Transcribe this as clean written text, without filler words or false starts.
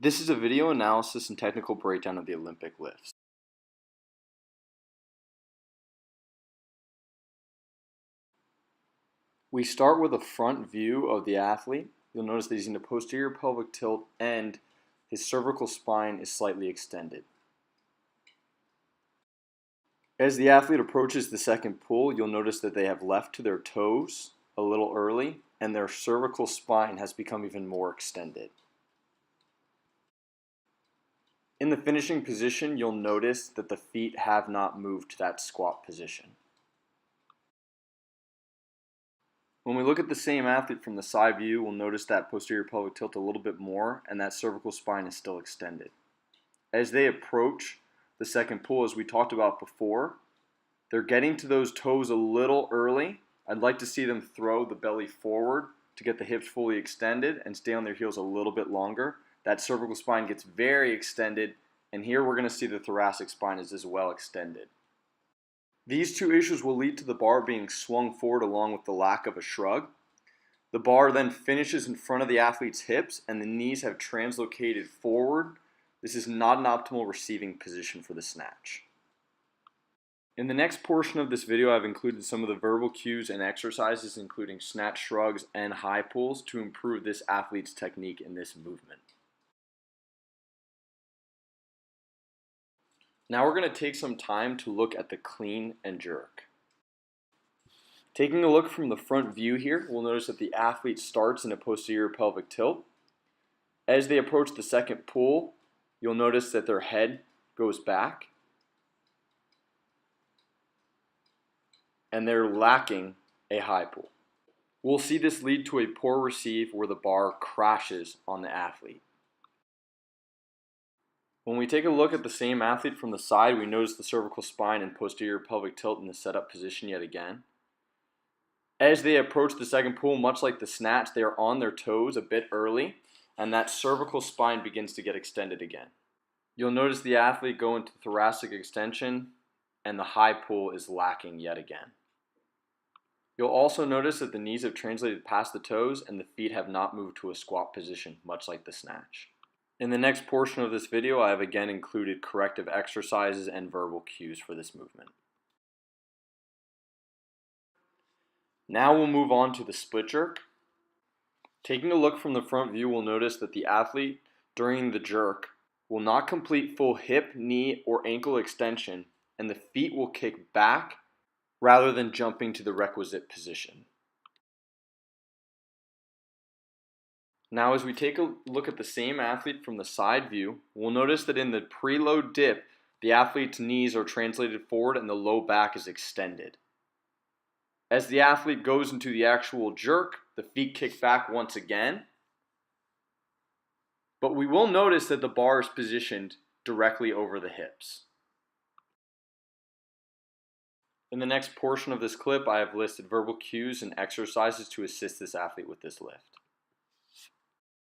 This is a video analysis and technical breakdown of the Olympic lifts. We start with a front view of the athlete. You'll notice that he's in a posterior pelvic tilt and his cervical spine is slightly extended. As the athlete approaches the second pull, you'll notice that they have left to their toes a little early and their cervical spine has become even more extended. In the finishing position, you'll notice that the feet have not moved to that squat position. When we look at the same athlete from the side view, we'll notice that posterior pelvic tilt a little bit more and that cervical spine is still extended. As they approach the second pull, as we talked about before, they're getting to those toes a little early. I'd like to see them throw the belly forward to get the hips fully extended and stay on their heels a little bit longer. That cervical spine gets very extended, and here we're going to see the thoracic spine is as well extended. These two issues will lead to the bar being swung forward along with the lack of a shrug. The bar then finishes in front of the athlete's hips and the knees have translocated forward. This is not an optimal receiving position for the snatch. In the next portion of this video, I've included some of the verbal cues and exercises, including snatch shrugs and high pulls, to improve this athlete's technique in this movement. Now we're going to take some time to look at the clean and jerk. Taking a look from the front view here, we'll notice that the athlete starts in a posterior pelvic tilt. As they approach the second pull, you'll notice that their head goes back and they're lacking a high pull. We'll see this lead to a poor receive where the bar crashes on the athlete. When we take a look at the same athlete from the side, we notice the cervical spine and posterior pelvic tilt in the setup position yet again. As they approach the second pull, much like the snatch, they are on their toes a bit early, and that cervical spine begins to get extended again. You'll notice the athlete go into thoracic extension, and the high pull is lacking yet again. You'll also notice that the knees have translated past the toes, and the feet have not moved to a squat position, much like the snatch. In the next portion of this video, I have again included corrective exercises and verbal cues for this movement. Now we'll move on to the split jerk. Taking a look from the front view, we'll notice that the athlete during the jerk will not complete full hip, knee, or ankle extension, and the feet will kick back rather than jumping to the requisite position. Now as we take a look at the same athlete from the side view, we'll notice that in the preload dip, the athlete's knees are translated forward and the low back is extended. As the athlete goes into the actual jerk, the feet kick back once again, but we will notice that the bar is positioned directly over the hips. In the next portion of this clip, I have listed verbal cues and exercises to assist this athlete with this lift.